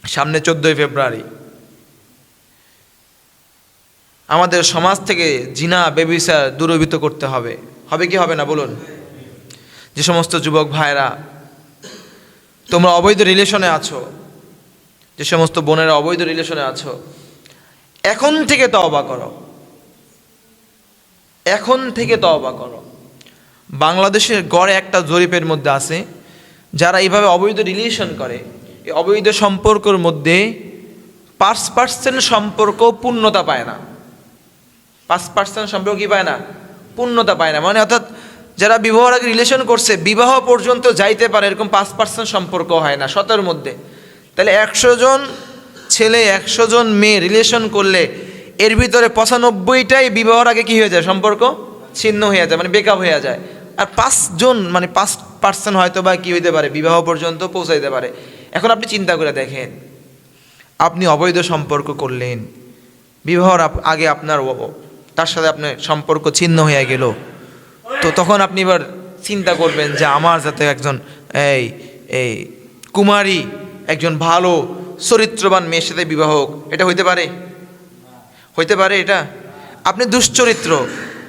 সামনে 14ই ফেব্রুয়ারি। আমাদের সমাজ থেকে জিনা ব্যভিচার দূরীভূত করতে হবে। হবে কি হবে না বলুন? যে সমস্ত যুবক ভাইরা তোমরা অবৈধ রিলেশনে আছো, যে সমস্ত বোনেরা অবৈধ রিলেশনে আছো, এখন থেকে তওবা করো, এখন থেকে তওবা করো। বাংলাদেশের গড়ে একটা জরিপের মধ্যে আছে, যারা এইভাবে অবৈধ রিলেশন করে, এই অবৈধ সম্পর্কের মধ্যে 5% সম্পর্ক পূর্ণতা পায় না। 5% সম্পর্ক কি পায় না? পূর্ণতা পায় না। মানে অর্থাৎ যারা বিবাহের আগে রিলেশন করছে, বিবাহ পর্যন্ত যাইতে পারে, এরকম 5% সম্পর্ক হয় না 100-এর মধ্যে। তাহলে 100 জন ছেলে 100 জন মেয়ে রিলেশন করলে এর ভিতরে 95টাই বিবাহের আগে কি হয়ে যায়? সম্পর্ক ছিন্ন হয়ে যায়, মানে ব্রেকআপ হয়ে যায়। আর 5 জন মানে 5% হয়তো বা কি হইতে পারে, বিবাহ পর্যন্ত পৌঁছাইতে পারে। এখন আপনি চিন্তা করে দেখেন, আপনি অবৈধ সম্পর্ক করলেন, বিবাহর আগে আপনার তার সাথে আপনার সম্পর্ক ছিন্ন হয়ে গেল, তো তখন আপনি এবার চিন্তা করবেন যে আমার যাতে একজন এই কুমারী, একজন ভালো চরিত্রবান মেয়ের সাথে বিবাহ হোক, এটা হইতে পারে? হইতে পারে এটা? আপনি দুশ্চরিত্র,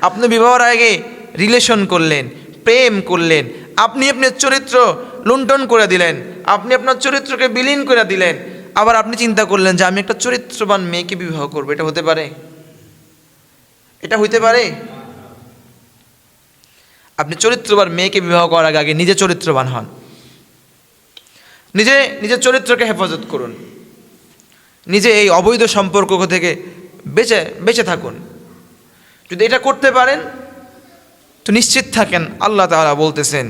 আপনি বিবাহের আগে রিলেশন করলেন, প্রেম করলেন, আপনি আপনার চরিত্র লুণ্ঠন করে দিলেন, আপনি আপনার চরিত্রকে বিলীন করে দিলেন, আবার আপনি চিন্তা করলেন যে আমি একটা চরিত্রবান মেয়েকে বিবাহ করবো, এটা হতে পারে? এটা হইতে পারে? আপনি চরিত্রবান মেয়েকে বিবাহ করার আগে নিজে চরিত্রবান হন, নিজের চরিত্রকে হেফাজত করুন, নিজে এই অবৈধ সম্পর্ক থেকে বেঁচে থাকুন। যদি এটা করতে পারেন তো নিশ্চিত থাকেন আল্লাহ তাআলা বলতেছেন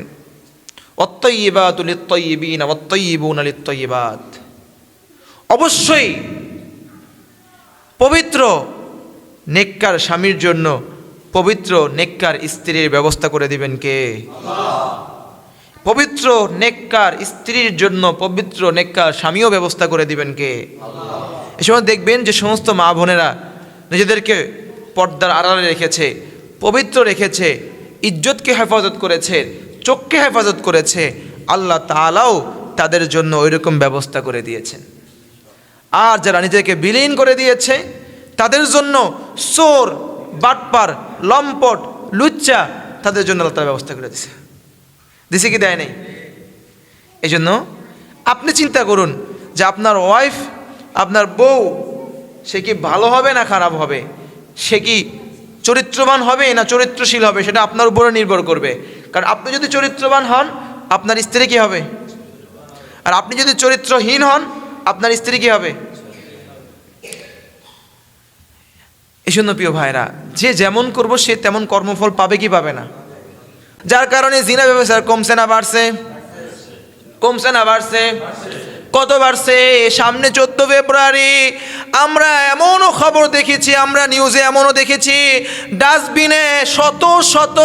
অত্তাইয়িবাতু লিত্তাইয়িবিনা ওয়াত্তাইয়িবুনা লিত্তাইয়িবাত, অবশ্যই পবিত্র নেককার স্বামীর জন্য পবিত্র নেককার স্ত্রীর ব্যবস্থা করে দিবেন কে? আল্লাহ। পবিত্র নেককার স্ত্রীর জন্য পবিত্র নেককার স্বামীও ব্যবস্থা করে দিবেন কে? আল্লাহ। এই সময় দেখবেন যে সমস্ত মা বোনেরা নিজেদেরকে পর্দার আড়ালে রেখেছে, পবিত্র রেখেছে, ইজ্জতকে হেফাজত করেছে, চোখকে হেফাজত করেছে, আল্লাহ তাআলাও তাদের জন্য ওইরকম ব্যবস্থা করে দিয়েছেন। আর যারা নিজেকে বিলীন করে দিয়েছে তাদের জন্য চোর, বাটপার, লম্পট, লুচ্চা, তাদের জন্য আল্লাহ তাআলা ব্যবস্থা করে দিছে কি দেয় নাই? এই জন্য আপনি চিন্তা করুন যে আপনার ওয়াইফ, আপনার বউ, সে কি ভালো হবে না খারাপ হবে, সে কি চরিত্রবান হবে না চরিত্রশীল হবে, সেটা আপনার উপরে নির্ভর করবে। কারণ আপনি যদি চরিত্রবান হন আপনার স্ত্রী কি হবে, আর আপনি যদি চরিত্রহীন হন আপনার স্ত্রী কি হবে। এই জন্য প্রিয় ভাইরা, যে যেমন করবো সে তেমন কর্মফল পাবে কি পাবে না? যার কারণে জিনা ব্যবসার কমছে না বাড়ছে? কমছে না বাড়ছে? কত বাড়ছে? সামনে 14 ফেব্রুয়ারি আমরা এমনও খবর দেখেছি, আমরা নিউজে এমনও দেখেছি, ডাস্টবিনে শত শত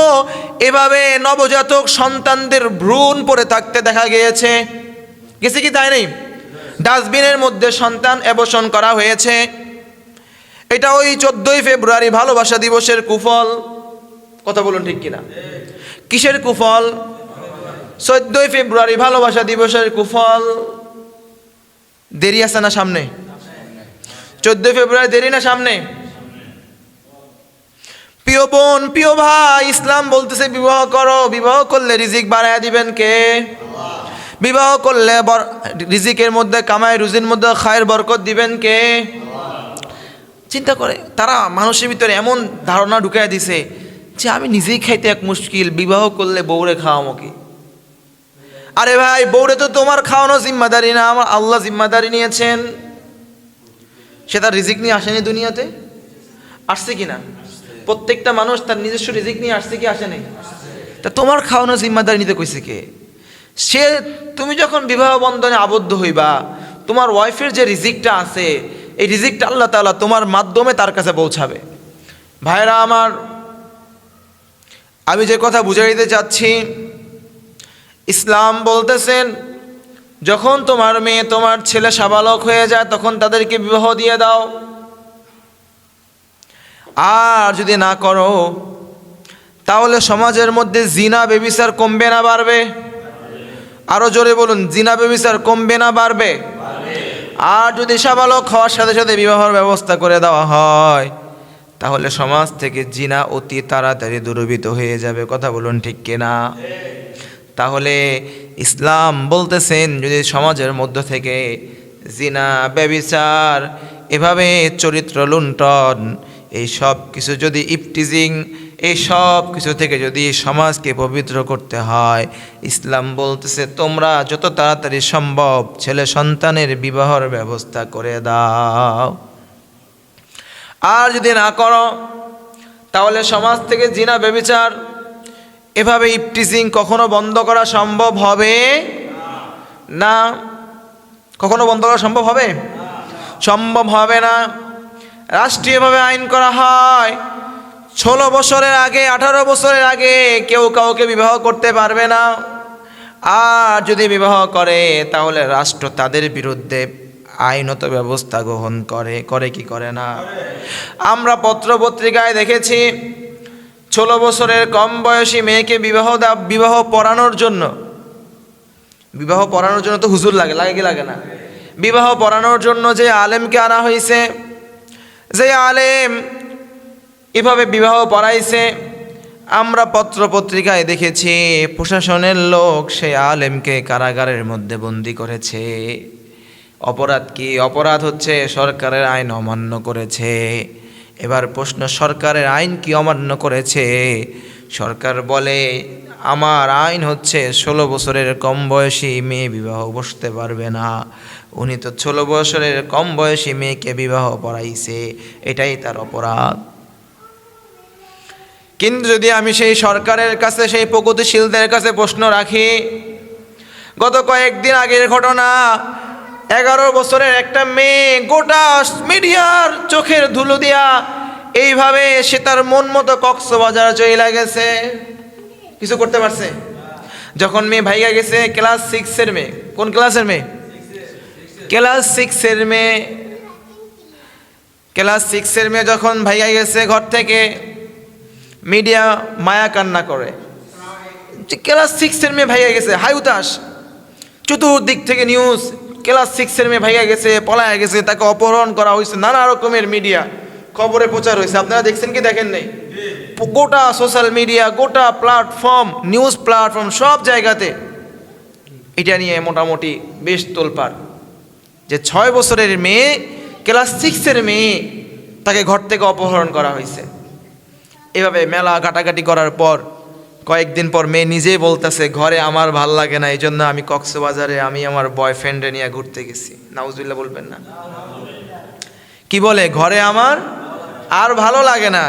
এভাবে নবজাতক সন্তানদের ভ্রূণ পড়ে থাকতে দেখা গিয়েছে। গেছে কি তাই নেই? ডাস্টবিনের মধ্যে সন্তান অ্যাবর্শন করা হয়েছে। এটা ওই 14ই ফেব্রুয়ারি ভালোবাসা দিবসের কুফল। কথা বলুন ঠিক কিনা? কিসের কুফল? 14ই ফেব্রুয়ারি ভালোবাসা দিবসের কুফল। দেরি আছে না সামনে? 14 ফেব্রুয়ারি দেরি না সামনে? প্রিয় বোন, প্রিয় ভাই, ইসলাম বলতেছে বিবাহ করো। বিবাহ করলে রিজিক বাড়ায় দিবেন কে? আল্লাহ। বিবাহ করলে রিজিকের মধ্যে, কামাই রুজির মধ্যে খায়ের বরকত দিবেন কে? আল্লাহ। চিন্তা করে তারা মানুষের ভিতরে এমন ধারণা ঢুকায় দিছে যে আমি নিজেই খাইতে এক মুশকিল, বিবাহ করলে বউরে খাওয়ামো কি? আরে ভাই, বউরে তো তোমার খাওয়ানো জিম্মাদারি না, আমার আল্লাহ জিম্মাদারি নিয়েছেন। সে তার রিজিক নিয়ে আসেনি দুনিয়াতে? আসছে কিনা? প্রত্যেকটা মানুষ তার নিজস্ব রিজিক নিয়ে আসছে কি আসে নাই? তা তোমার খাওয়ানো জিম্মাদারি নিতে কইছে কে? সে, তুমি যখন বিবাহ বন্ধনে আবদ্ধ হইবা, তোমার ওয়াইফের যে রিজিকটা আছে, এই রিজিকটা আল্লাহ তাআলা তোমার মাধ্যমে তার কাছে পৌঁছাবে। ভাইরা আমার, আমি যে কথা বুঝাইতে চাচ্ছি, ইসলাম বলতেছেন যখন তোমার মেয়ে, তোমার ছেলে সাবালক হয়ে যায় তখন তাদেরকে বিবাহ দিয়ে দাও। আর যদি না করো তাহলে সমাজের মধ্যে জিনা ব্যভিচার কমবে না বাড়বে? আরো জোরে বলুন, জিনা ব্যভিচার কমবে না বাড়বে? আর যদি সাবালক হওয়ার সাথে সাথে বিবাহের ব্যবস্থা করে দেওয়া হয়, তাহলে সমাজ থেকে জিনা অতি তাড়াতাড়ি দূরীভূত হয়ে যাবে। কথা বলুন ঠিক কিনা? তাহলে ইসলাম বলতেছেন যদি সমাজের মধ্য থেকে জিনা, ব্যভিচার, এভাবে চরিত্র লুণ্ঠন, এই সব কিছু যদি ইফটিজিং, এই সব কিছু থেকে যদি সমাজকে পবিত্র করতে হয়, ইসলাম বলতেছে তোমরা যত তাড়াতাড়ি সম্ভব ছেলে সন্তানের বিবাহের ব্যবস্থা করে দাও। আর যদি না করো তাহলে সমাজ থেকে জিনা, ব্যভিচার, এভাবে ইফটিজিং কখনো বন্ধ করা সম্ভব হবে না। কখনো বন্ধ করা সম্ভব হবে? সম্ভব হবে না। রাষ্ট্রীয়ভাবে আইন করা হয় 16 বছরের আগে, 18 বছরের আগে কেউ কাউকে বিবাহ করতে পারবে না। আর যদি বিবাহ করে তাহলে রাষ্ট্র তাদের বিরুদ্ধে আইনত ব্যবস্থা গ্রহণ করে কি করে না? আমরা পত্রপত্রিকায় দেখেছি 16 বছরের কম বয়সী মেয়েকে বিবাহ পড়ানোর জন্য তো হুজুর লাগে কি লাগে না? বিবাহ পড়ানোর জন্য যে আলেমকে আনা হয়েছে, যে আলেম এভাবে বিবাহ পড়াইছে, আমরা পত্রপত্রিকায় দেখেছি প্রশাসনের লোক সেই আলেমকে কারাগারের মধ্যে বন্দি করেছে। অপরাধ কি? অপরাধ হচ্ছে সরকারের আইন অমান্য করেছে। এবার প্রশ্ন, সরকারের আইন কি অমান্য করেছে? সরকার বলে আমার আইন হচ্ছে 16 বছরের কম বয়সী মেয়ে বিবাহ বসতে পারবে না। উনি তো 16 বছরের কম বয়সী মেয়েকে বিবাহ পড়াইছে, এটাই তার অপরাধ। কিন্তু যদি আমি সেই সরকারের কাছে, সেই প্রগতিশীলদের কাছে প্রশ্ন রাখি, গত কয়েকদিন আগের ঘটনা, 11 বছরের একটা মেয়ে গোটা মিডিয়ার চোখের ধুলো দিয়া এইভাবে সে তার মন মতো কক্সবাজার চলে গেছে, কিছু করতে পারছে? যখন মেয়ে ভাইগা গেছে, ক্লাস 6-এর মেয়ে। কোন ক্লাসের মেয়ে? ক্লাস 6-এর মেয়ে। ক্লাস 6-এর মেয়ে যখন ভাইগা গেছে ঘর থেকে, মিডিয়া মায়া কান্না করে, ক্লাস 6-এর মেয়ে ভাইগা গেছে, হাই উতাস, চতুর্দিক থেকে নিউজ, ক্লাস 6-এর মেয়ে ভাইগা গেছে, পলায় গেছে, তাকে অপহরণ করা হয়েছে, নানা রকমের মিডিয়া খবরে প্রচার হয়েছে। আপনারা দেখছেন কি দেখেন নাই? গোটা সোশ্যাল মিডিয়া, গোটা প্ল্যাটফর্ম, নিউজ প্ল্যাটফর্ম, সব জায়গাতে এটা নিয়ে মোটামুটি বেশ তোলপাড় যে 6 বছরের মেয়ে, ক্লাস 6-এর মেয়ে, তাকে ঘর থেকে অপহরণ করা হয়েছে। এভাবে মেলা ঘাটাঘাটি করার পর কয়েকদিন পর মেয়ে নিজেই বলতেছে ঘরে আমার ভাল লাগে না, এই জন্য আমি কক্সবাজারে আমি আমার বয়ফ্রেন্ডে নিয়ে ঘুরতে গেছি। নাউজুবিল্লাহ বলবেন না? কি বলে? ঘরে আমার আর ভালো লাগে না,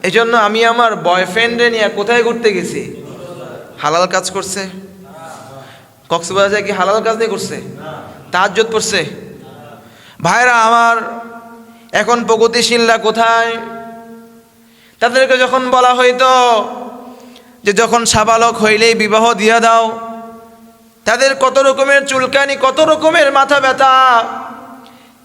এই জন্য আমি আমার বয়ফ্রেন্ডে নিয়ে কোথায় ঘুরতে গেছি? হালাল কাজ করছে? কক্সবাজারে কি হালাল কাজ নিয়ে করছে? তাহাজ্জুদ পড়ছে? ভাইরা আমার, এখন প্রগতিশীলরা কোথায়? তাদেরকে যখন বলা হইতো যে যখন সাবালক হইলেই বিবাহ দিয়া দাও, তাদের কত রকমের চুলকানি, কত রকমের মাথা ব্যথা।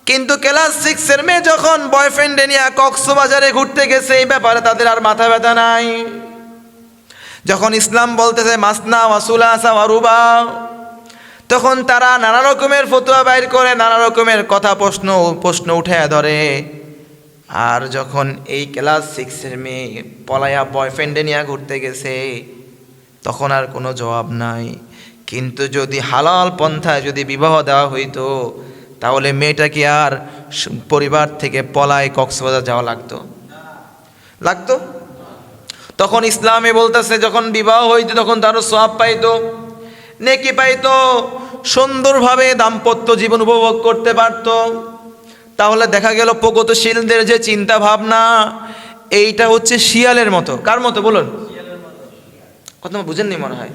কিন্তু ক্লাস 6-এর মেয়ে যখন বয়ফ্রেন্ডে নিয়ে কক্সবাজারে ঘুরতে গেছে, এই ব্যাপারে তাদের আর মাথা ব্যথা নাই। যখন ইসলাম বলতেছে মাসনা ওয়া সুলাসা ওয়া রুবা, তখন তারা নানা রকমের ফতোয়া বাইর করে, নানা রকমের কথা প্রশ্ন উঠে ধরে। আর যখন এই ক্লাস 6-এর মেয়ে পলায়া বয়ফ্রেন্ডে নিয়ে ঘুরতে গেছে, তখন আর কোনো জবাব নাই। কিন্তু যদি হালাল পন্থায় যদি বিবাহ দেওয়া হইতো, তাহলে মেয়েটা কি আর পরিবার থেকে পলায় কক্সবাজার যাওয়া লাগতো? তখন ইসলামে বলতেছে যখন বিবাহ হইতো তখন তারও সওয়াব পাইতো, নেকি পাইতো, সুন্দরভাবে দাম্পত্য জীবন উপভোগ করতে পারতো। তাহলে দেখা গেল প্রগতিশীলদের যে চিন্তা ভাবনা, এইটা হচ্ছে শিয়ালের মতো। কার মতো বলুন? কথা বুঝেননি মনে হয়।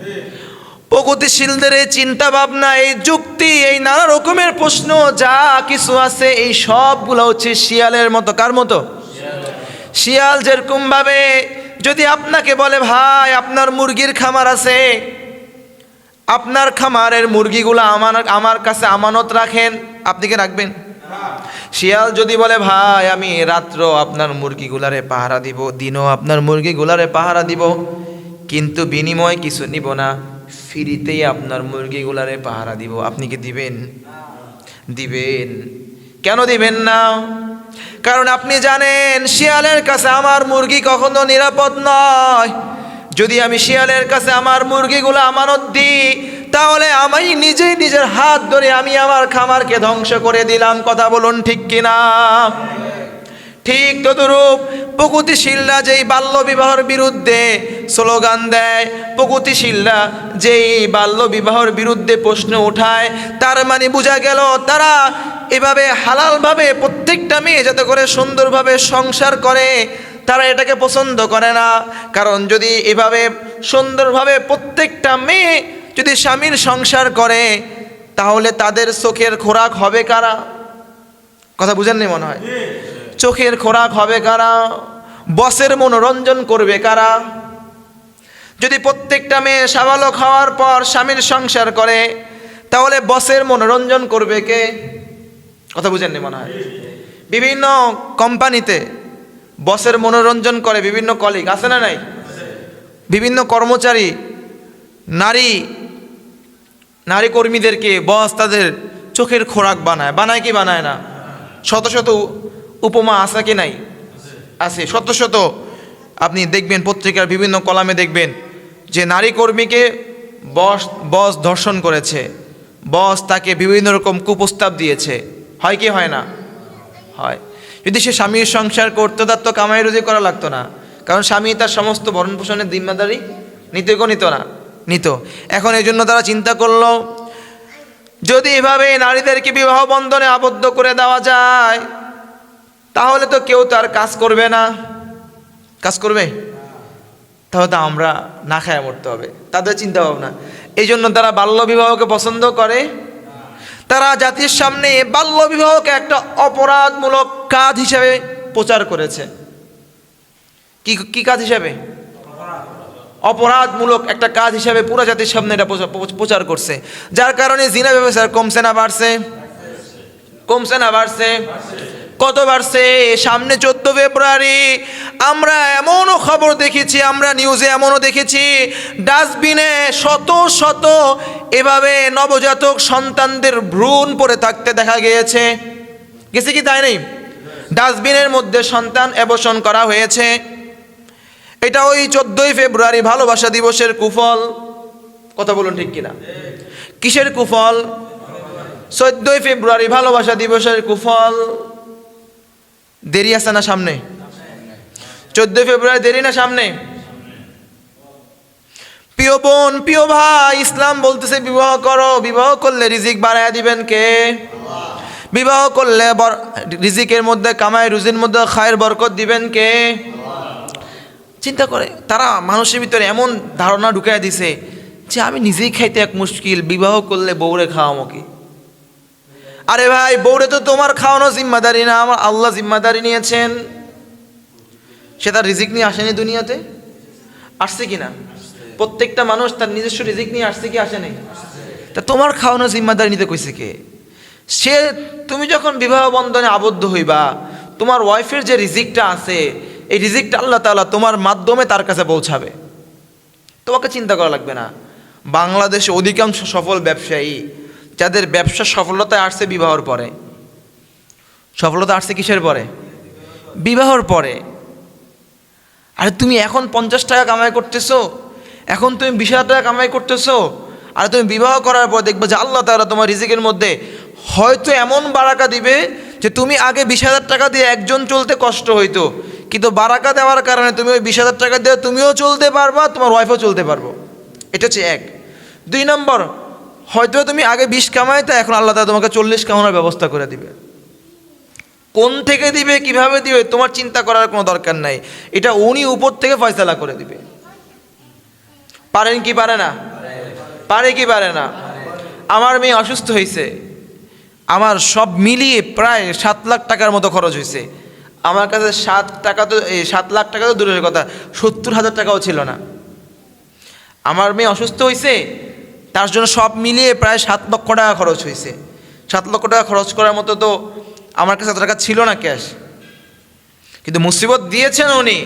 প্রগতিশীলদের এই চিন্তা ভাবনা, এই যুক্তি, এই নানা রকমের প্রশ্ন যা কিছু আছে, এই সবগুলো হচ্ছে শিয়ালের মতো। কার মতো? শিয়াল যেরকম ভাবে যদি আপনাকে বলে ভাই আপনার মুরগির খামার আছে, আপনার খামারের মুরগিগুলো আমার কাছে আমানত রাখেন, আপনি কি রাখবেন? শিয়াল যদি বলে ভাই আমি রাত্র আপনার মুরগিগুলারে পাহারা দিব, দিনও আপনার মুরগিগুলারে পাহারা দিব, কিন্তু বিনিময় কিছু নিব না, ফ্রিতেই আপনার মুরগিগুলারে পাহারা দিব, আপনি কি দিবেন? দিবেন। কেন দিবেন না? কারণ আপনি জানেন শিয়ালের কাছে আমার মুরগি কখনো নিরাপদ নয়। যদি আমি শিয়ালের কাছে আমার মুরগিগুলো আমানত দিই, তাহলে আমি নিজেই নিজের হাত ধরে আমি আমার খামারকে ধ্বংস করে দিলাম। কথা বলুন ঠিক কিনা? ঠিক তদরূপ প্রগতিশীলরা যেই বাল্য বিবাহের বিরুদ্ধে স্লোগান দেয়, প্রগতিশীলরা যেই বাল্য বিবাহের বিরুদ্ধে প্রশ্ন উঠায়, তার মানে বোঝা গেল তারা এভাবে হালালভাবে প্রত্যেকটা মেয়ে যাতে করে সুন্দরভাবে সংসার করে, তারা এটাকে পছন্দ করে না। কারণ যদি এভাবে সুন্দরভাবে প্রত্যেকটা মেয়ে যদি স্বামীর সংসার করে, তাহলে তাদের চোখের খোরাক হবে কারা? কথা বুঝেননি মনে হয়। চোখের খোরাক হবে কারা? বসের মনোরঞ্জন করবে কারা? যদি প্রত্যেকটা মেয়ে সাবালক হওয়ার পর স্বামীর সংসার করে, তাহলে বসের মনোরঞ্জন করবে কে? কথা বুঝেননি মনে হয়। বিভিন্ন কোম্পানিতে বসের মনোরঞ্জন করে বিভিন্ন কলিগ, আছে না নাই? বিভিন্ন কর্মচারী নারী কর্মীদেরকে বস তাদের চোখের খোরাক বানায় কি বানায় না? শত শত উপমা আছে কি নাই? আছে শত শত। আপনি দেখবেন পত্রিকার বিভিন্ন কলামে দেখবেন যে নারী কর্মীকে বস ধর্ষণ করেছে, বস তাকে বিভিন্ন রকম কুপ্রস্তাব দিয়েছে। হয় কি হয় না? হয়। যদি সে স্বামীর সংসার করতো, তার তো কামাই রুজি করা লাগতো না, কারণ স্বামী তার সমস্ত ভরণ পোষণের জিম্মাদারি নিত। এখন এই জন্য তারা চিন্তা করলো, যদি এভাবে নারীদেরকে বিবাহ বন্ধনে আবদ্ধ করে দেওয়া যায়, তাহলে তো কেউ তার কাজ করবে না। কাজ করবে? তাহলে তো আমরা না খায় মরতে হবে, তাদের চিন্তা ভাবনা। এই জন্য তারা বাল্য বিবাহকে পছন্দ করে। তারা জাতির সামনে বাল্য বিবাহকে একটা অপরাধমূলক কাজ হিসেবে প্রচার করেছে। কি কাজ হিসাবে? অপরাধমূলক একটা কাজ হিসাবে পুরো জাতির সামনে এটা প্রচার করছে। যার কারণে জিনা ব্যবসার কমছে না বাড়ছে? কত বাড়ছে? সামনে 14 ফেব্রুয়ারি আমরা এমনও খবর দেখেছি, আমরা নিউজে এমনও দেখেছি, ডাস্টবিনে শত শত এভাবে নবজাতক সন্তানদের ভ্রূণ পড়ে থাকতে দেখা গেছে কি তাই নেই? ডাস্টবিনের মধ্যে সন্তান অ্যাবর্শন করা হয়েছে। এটা ওই 14 ফেব্রুয়ারি ভালোবাসা দিবসের কুফল। কথা বলুন ঠিক কিনা? কিসের কুফল? 14 ফেব্রুয়ারি ভালোবাসা দিবসের কুফল। দেরি আছে না সামনে? 14 ফেব্রুয়ারি দেরি না সামনে? প্রিয় বোন, প্রিয় ভাই, ইসলাম বলতেছে বিবাহ করো। বিবাহ করলে রিজিক বাড়ায় দিবেন কে? বিবাহ করলে রিজিকের মধ্যে, কামাই রুজির মধ্যে খায়ের বরকত দিবেন কে? চিন্তা করে তারা মানুষের ভিতরে এমন ধারণা ঢুকাই দিছে যে আমি নিজেই খাইতে এক মুশকিল, বিবাহ করলে বউরে খাওয়ামো কি? আরে ভাই, বউরে তো তোমার খাওয়ানো জিম্মাদারি না, আমার আল্লাহ জিম্মাদারি নিয়েছেন। সে তার রিজিক নিয়ে আসেনি দুনিয়াতে? আসছে কিনা? প্রত্যেকটা মানুষ তার নিজস্ব রিজিক নিয়ে আসছে কি আসেনি? তা তোমার খাওয়ানো জিম্মাদারি নিতে কইছে কে? সে, তুমি যখন বিবাহ বন্ধনে আবদ্ধ হইবা, তোমার ওয়াইফের যে রিজিকটা আছে, এই রিজিকটা আল্লাহ তাআলা তোমার মাধ্যমে তার কাছে পৌঁছাবে। তোমাকে চিন্তা করা লাগবে না। বাংলাদেশে অধিকাংশ সফল ব্যবসায়ী যাদের ব্যবসা সফলতা আসছে বিবাহর পরে। সফলতা আসছে কিসের পরে? বিবাহর পরে। আরে তুমি এখন 50 টাকা কামাই করতেছো, এখন তুমি 20,000 টাকা কামাই করতেছো, আর তুমি বিবাহ করার পর দেখবে যে আল্লাহ তাআলা তোমার রিজিকের মধ্যে হয়তো এমন বারাকা দিবে যে তুমি আগে 20,000 টাকা দিয়ে একজন চলতে কষ্ট হইতো, কিন্তু বারাকা দেওয়ার কারণে তুমি ওই 20,000 টাকা দিয়ে তুমিও চলতে পারবা, তোমার ওয়াইফও চলতে পারবো। এটা হচ্ছে এক। 2 নম্বর, হয়তো তুমি আগে 20 কামাইতে, এখন আল্লাহ তাআলা তোমাকে 40 কামানোর ব্যবস্থা করে দিবে। কোন থেকে দিবে, কিভাবে দিবে, তোমার চিন্তা করার কোনো দরকার নাই। এটা উনি উপর থেকে ফয়সালা করে দিবে। পারেন কি পারে না? পারে কি পারে না? আমার মেয়ে অসুস্থ হয়েছে, আমার সব মিলিয়ে প্রায় 7 লাখ টাকার মতো খরচ হয়েছে। আমার কাছে 7 লাখ টাকা তো দূরের কথা, 70,000 টাকাও ছিল না। আমার মেয়ে অসুস্থ হয়েছে, তার জন্য সব মিলিয়ে প্রায় 7 লক্ষ টাকা খরচ হয়েছে। 7 লক্ষ টাকা খরচ করার মতো তো আমার কাছে টাকা ছিল না ক্যাশ, কিন্তু মুসিবত দিয়েছেন উনি,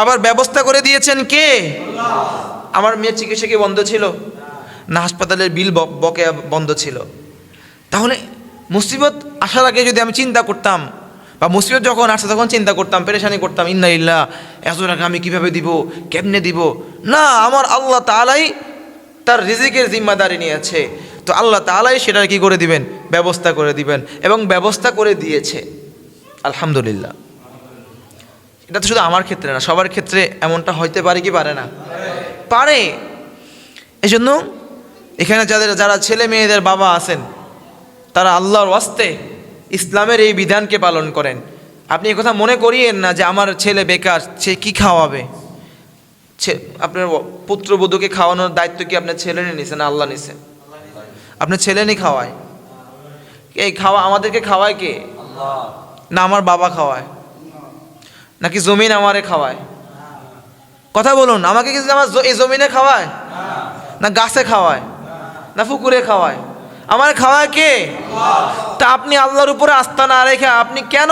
আবার ব্যবস্থা করে দিয়েছেন কে? আমার মেয়ের চিকিৎসা কি বন্ধ ছিল? না, হাসপাতালের বিল বকেয়া বন্ধ ছিল। তাহলে মুসিবত আসার আগে যদি আমি চিন্তা করতাম, বা মুসিবত যখন আসছে তখন চিন্তা করতাম, পেরেশানি করতাম, ইন্না লিল্লাহ, এত টাকা আমি কীভাবে দিব, কেমনে দিব, না, আমার আল্লাহ তাআলাই তার রিজিকের জিম্মাদারি নিয়েছে। তো আল্লাহ তাআলাই সেটা কি করে দিবেন, ব্যবস্থা করে দিবেন, এবং ব্যবস্থা করে দিয়েছে, আলহামদুলিল্লাহ। এটা তো শুধু আমার ক্ষেত্রে না, সবার ক্ষেত্রে এমনটা হইতে পারে কি পারে না? পারে। এই জন্য এখানে যারা ছেলে মেয়েদের বাবা আছেন, তারা আল্লাহর ওয়াস্তে ইসলামের এই বিধানকে পালন করেন। আপনি এই কথা মনে করিয়েন না যে আমার ছেলে বেকার, সে কি খাওয়াবে। আপনার পুত্রবধূকে খাওয়ানোর দায়িত্ব কি আপনার ছেলে নিছে না আল্লাহ নিছে? আপনার ছেলে নি খাওয়ায়। এই আমাদেরকে খাওয়ায় কে? না আমার বাবা খাওয়ায়, নাকি জমিন আমারে খাওয়ায়? কথা বলুন, আমাকে কি আমার এই জমিনে খাওয়ায়, না গাছে খাওয়ায়, না পুকুরে খাওয়ায়? আমার খাওয়ায় কে? তা আপনি আল্লাহর উপরে আস্থা না রেখে আপনি কেন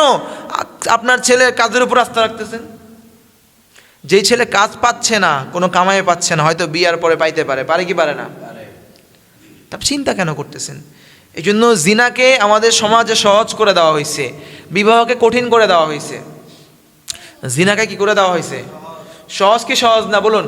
আপনার ছেলের কাজের উপর আস্থা রাখতেছেন? যেই ছেলে কাজ পাচ্ছে না, কোনো কামাই পাচ্ছে না, হয়তো বিয়ার পরে পাইতে পারে, পারে কি পারে না? তা চিন্তা কেন করতেছেন? এই জন্য জিনাকে আমাদের সমাজে সহজ করে দেওয়া হয়েছে, বিবাহকে কঠিন করে দেওয়া হয়েছে। জিনাকে কি করে দেওয়া হয়েছে? সহজ কি সহজ না বলুন?